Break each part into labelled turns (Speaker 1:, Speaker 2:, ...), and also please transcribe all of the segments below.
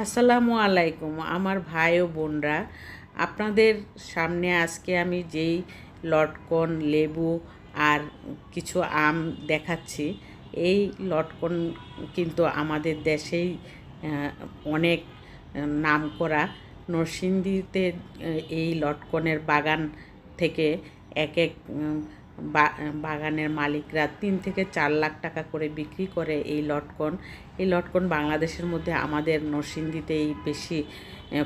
Speaker 1: আসসালামু আলাইকুম আমার ভাই ও বোনরা, আপনাদের সামনে আজকে আমি যেই লটকন, লেবু আর কিছু আম দেখাচ্ছি। এই লটকন কিন্তু আমাদের দেশেই অনেক নামকরা। নরসিংদীতে এই লটকনের বাগান থেকে এক এক বাগানের মালিকরা 3 থেকে 4 লাখ টাকা করে বিক্রি করে এই লটকন। এই লটকন বাংলাদেশের মধ্যে আমাদের নরসিংদীতেই বেশি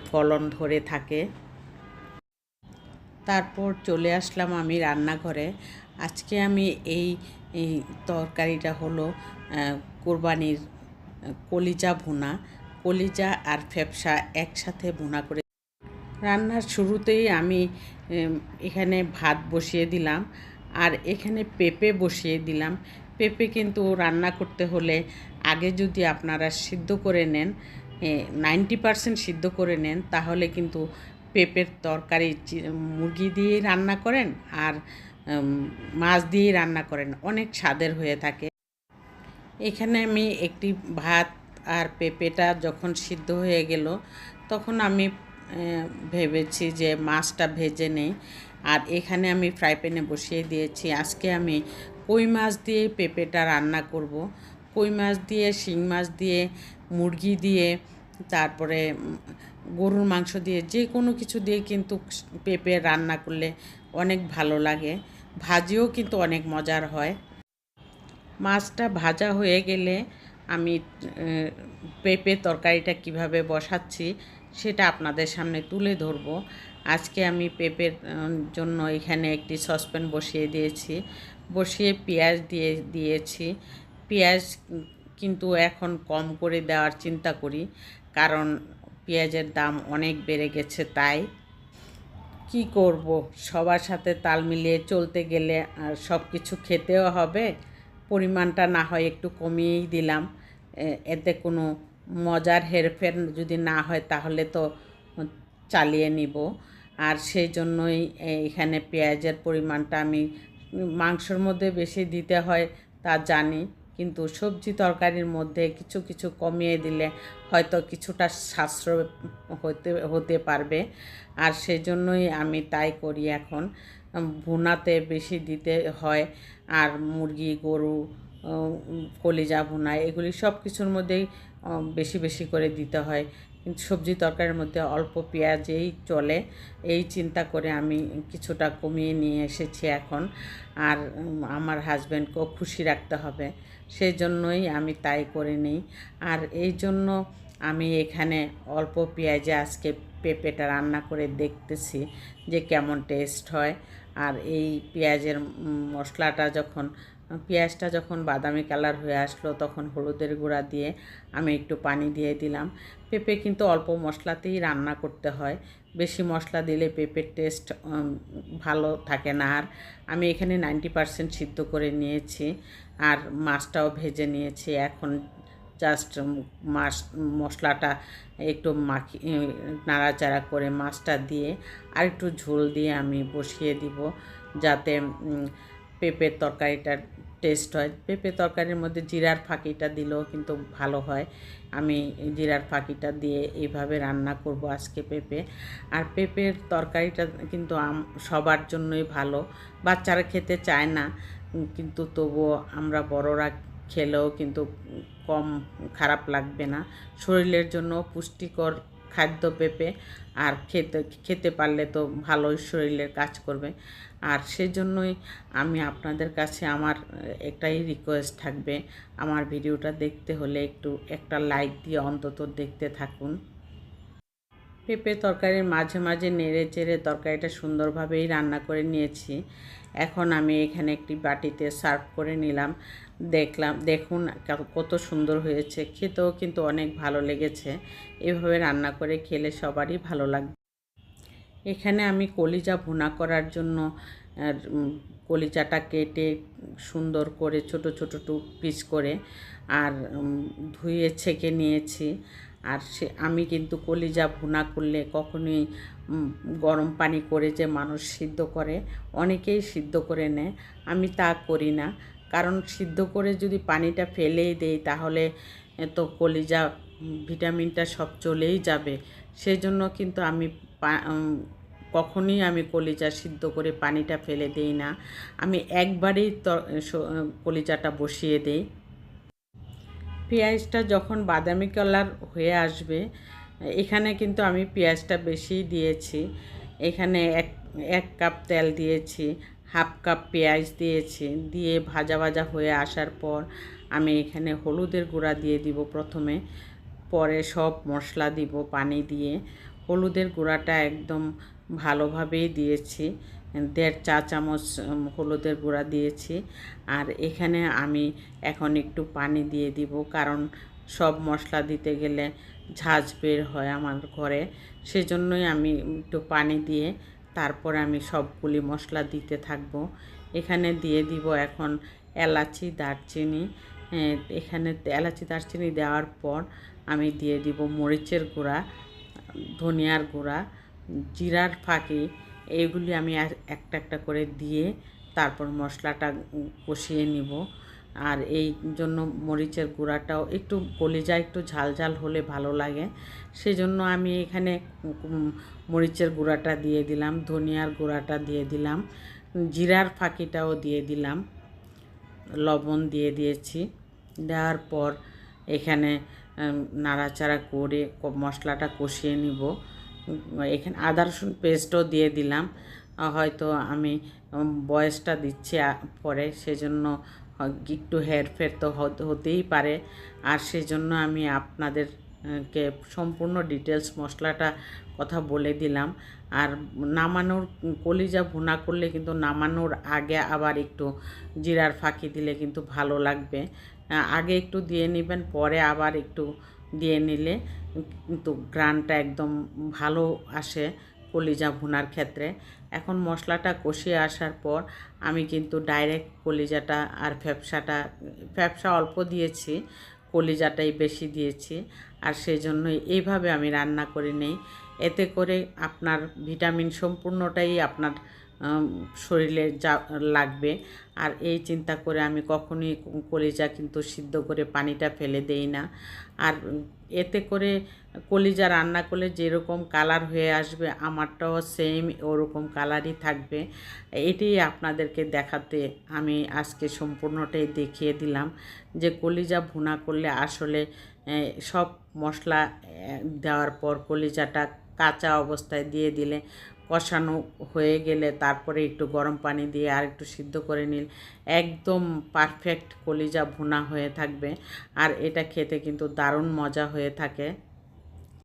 Speaker 1: ফলন ধরে থাকে। তারপর চলে আসলাম আমি রান্নাঘরে। আজকে আমি এই তরকারিটা হলো কোরবানির কলিজা ভুনা। কলিজা আর ফ্যাপসা একসাথে ভুনা করে রান্নার শুরুতেই আমি এখানে ভাত বসিয়ে দিলাম আর এখানে পেঁপে বসিয়ে দিলাম। পেঁপে কিন্তু রান্না করতে হলে আগে যদি আপনারা সিদ্ধ করে নেন, 90% সিদ্ধ করে নেন, তাহলে কিন্তু পেঁপের তরকারি মুরগি দিয়েই রান্না করেন আর মাছ দিয়েই রান্না করেন, অনেক স্বাদের হয়ে থাকে। এখানে আমি একটি ভাত আর পেঁপেটা যখন সিদ্ধ হয়ে গেল, তখন আমি ভেবেছি যে মাছটা ভেজে নেই। আর এখানে আমি ফ্রাই প্যানে বসিয়ে দিয়েছি। আজকে আমি কই মাছ দিয়ে পেঁপেটা রান্না করব। কই মাছ দিয়ে, শিং মাছ দিয়ে, মুরগি দিয়ে, তারপরে গরুর মাংস দিয়ে, যে কোনো কিছু দিয়ে কিন্তু পেঁপে রান্না করলে অনেক ভালো লাগে। ভাজিও কিন্তু অনেক মজার হয়। মাছটা ভাজা হয়ে গেলে আমি পেঁপে তরকারিটা কিভাবে বসাচ্ছি সেটা আপনাদের সামনে তুলে ধরব। আজকে আমি পেঁপের জন্য এখানে একটি সসপ্যান বসিয়ে দিয়েছি। বসিয়ে পেঁয়াজ দিয়েছি। পেঁয়াজ কিন্তু এখন কম করে দেওয়ার চিন্তা করি, কারণ পেঁয়াজের দাম অনেক বেড়ে গেছে। তাই কি করব, সবার সাথে তাল মিলিয়ে চলতে গেলে আর সব কিছু খেতেও হবে। পরিমাণটা না হয় একটু কমিয়েই দিলাম। এতে কোনো মজার হেরফের যদি না হয় তাহলে তো চালিয়ে নিব। আর সেই জন্যই এখানে পেঁয়াজের পরিমাণটা আমি মাংসর মধ্যে বেশি দিতে হয় তা জানি, কিন্তু সবজি তরকারির মধ্যে কিছু কিছু কমিয়ে দিলে হয়তো কিছুটা সাশ্রয় হতে পারবে। আর সেই জন্যই আমি তাই করি এখন। ভুনাতে বেশি দিতে হয়। আর মুরগি, গরু, কলিজা ভুনা, এগুলি সব কিছুর মধ্যেই বেশি বেশি করে দিতে হয়, কিন্তু সবজি তরকারির মধ্যে অল্প পেঁয়াজেই চলে। এই চিন্তা করে আমি কিছুটা কমিয়ে নিয়ে এসেছি এখন। আর আমার হাজব্যান্ডকেও খুশি রাখতে হবে, সেই জন্যই আমি তাই করে নিই। আর এই জন্য আমি এখানে অল্প পেঁয়াজে আজকে পেঁপেটা রান্না করে দেখতেছি যে কেমন টেস্ট হয়। আর এই পেঁয়াজের মশলাটা পেঁয়াজটা যখন বাদামি কালার হয়ে আসলো, তখন হলুদের গুঁড়া দিয়ে আমি একটু পানি দিয়ে দিলাম। পেঁপে কিন্তু অল্প মশলাতেই রান্না করতে হয়, বেশি মশলা দিলে পেঁপের টেস্ট ভালো থাকে না। আর আমি এখানে 90% সিদ্ধ করে নিয়েছি আর মাছটাও ভেজে নিয়েছি। এখন জাস্ট মশলাটা একটু নাড়াচাড়া করে মাছটা দিয়ে আর একটু ঝোল দিয়ে আমি বসিয়ে দিব, যাতে পেঁপের তরকারিটার টেস্ট হয়। পেঁপে তরকারির মধ্যে জিরার ফাঁকিটা দিলেও কিন্তু ভালো হয়। আমি জিরার ফাঁকিটা দিয়ে এইভাবে রান্না করব আজকে পেঁপে। আর পেঁপের তরকারিটা কিন্তু সবার জন্যই ভালো। বাচ্চারা খেতে চায় না, কিন্তু তবুও আমরা বড়রা খেলেও কিন্তু কম খারাপ লাগবে না। শরীরের জন্য পুষ্টিকর খাদ্য পেঁপে, আর খেতে পারলে তো ভালোই শরীরের কাজ করবে। আর সেজন্যই আমি আপনাদের কাছে আমার একটাই রিকোয়েস্ট থাকবে, আমার ভিডিওটা দেখতে হলে একটা লাইক দিয়ে অন্তত দেখতে থাকুন। পেঁপে তরকারির মাঝে মাঝে নেড়ে চেড়ে তরকারিটা সুন্দরভাবেই রান্না করে নিয়েছি। এখন আমি এখানে একটি বাটিতে সার্ভ করে নিলাম। দেখুন কত সুন্দর হয়েছে, খেতেও কিন্তু অনেক ভালো লেগেছে। এভাবে রান্না করে খেলে সবারই ভালো লাগবে। এখানে আমি কলিজা ভুনা করার জন্য কলিজাটা কেটে সুন্দর করে ছোট ছোট পিস করে আর ধুয়ে ছেঁকে নিয়েছি। আর আমি কিন্তু কলিজা ভুনা করলে কখনোই গরম পানি করে যে মানুষ সিদ্ধ করে, অনেকেই সিদ্ধ করে নেয়, আমি তা করি না। কারণ সিদ্ধ করে যদি পানিটা ফেলেই দেই তাহলে তো কলিজা ভিটামিনটা সব চলেই যাবে। সেজন্য কিন্তু আমি কখনোই আমি কলিজা সিদ্ধ করে পানিটা ফেলে দেই না। আমি একবারেই কলিজাটা বসিয়ে দেই। পেঁয়াজটা যখন বাদামি কালার হয়ে আসবে, এখানে কিন্তু আমি পেঁয়াজটা বেশিই দিয়েছি। এখানে এক কাপ তেল দিয়েছি, হাফ কাপ পেঁয়াজ দিয়েছি, দিয়ে ভাজা ভাজা হয়ে আসার পর আমি এখানে হলুদের গুঁড়া দিয়ে দিব প্রথমে, পরে সব মশলা দিব পানি দিয়ে। হলুদের গুঁড়াটা একদম ভালোভাবেই দিয়েছি, 1.5 চা চামচ হলুদের গুঁড়া দিয়েছি। আর এখানে আমি এখন একটু পানি দিয়ে দিব, কারণ সব মশলা দিতে গেলে ঝাঁঝ বের হয় আমার ঘরে। সেজন্যই আমি একটু পানি দিয়ে তারপরে আমি সবগুলি মশলা দিতে থাকব। এখানে দিয়ে দিব এখন এলাচি, দারচিনি। এখানে এলাচি দারচিনি দেওয়ার পর আমি দিয়ে দিব মরিচের গুঁড়া, ধনিয়ার গুঁড়া, জিরার ফাঁকি। এইগুলি আমি একটা একটা করে দিয়ে তারপর মশলাটা কষিয়ে নিব। আর এই জন্য মরিচের গুঁড়াটাও একটু কলিজা একটু ঝাল ঝাল হলে ভালো লাগে, সেজন্য আমি এখানে মরিচের গুঁড়াটা দিয়ে দিলাম, ধনিয়ার গুঁড়াটা দিয়ে দিলাম, জিরার ফাঁকিটাও দিয়ে দিলাম, লবণ দিয়ে দিয়েছি। দেওয়ার পর এখানে নাড়াচাড়া করে মশলাটা কষিয়ে নিব। এখানে আদা রসুন পেস্টও দিয়ে দিলাম। হয়তো আমি বয়সটা দিচ্ছি পরে, সেজন্য একটু হেরফের তো হতেই পারে। আর সেজন্য আমি আপনাদেরকে সম্পূর্ণ ডিটেলস মশলাটা কথা বলে দিলাম। আর নামানোর কলিজা ভুনা করলে কিন্তু নামানোর আগে আবার একটু জিরার ফাঁকি দিলে কিন্তু ভালো লাগবে। আগে একটু দিয়ে নেবেন, পরে আবার একটু দিয়ে নিলে কিন্তু গ্রানটা একদম ভালো আসে কলিজা ভুনার ক্ষেত্রে। এখন মশলাটা কষিয়ে আসার পর আমি কিন্তু ডাইরেক্ট কলিজাটা আর ফ্যাপসা অল্প দিয়েছি, কলিজাটাই বেশি দিয়েছি। আর সেই জন্যই এইভাবে আমি রান্না করে নেই। এতে করে আপনার ভিটামিন সম্পূর্ণটাই আপনার শরীরে যা লাগবে। আর এই চিন্তা করে আমি কখনোই কলিজা কিন্তু সিদ্ধ করে পানিটা ফেলে দেই না। আর এতে করে কলিজা রান্না করলে যেরকম কালার হয়ে আসবে, আমারটাও সেম ওরকম কালারই থাকবে। এটাই আপনাদেরকে দেখাতে আমি আজকে সম্পূর্ণটাই দেখিয়ে দিলাম যে কলিজা ভুনা করলে আসলে সব মশলা দেওয়ার পর কলিজাটা কাঁচা অবস্থায় দিয়ে দিলে, কষানো হয়ে গেলে তারপরে একটু গরম পানি দিয়ে আর একটু সিদ্ধ করে নিলে একদম পারফেক্ট কলিজা ভুনা হয়ে থাকবে। আর এটা খেতে কিন্তু দারুণ মজা হয়ে থাকে।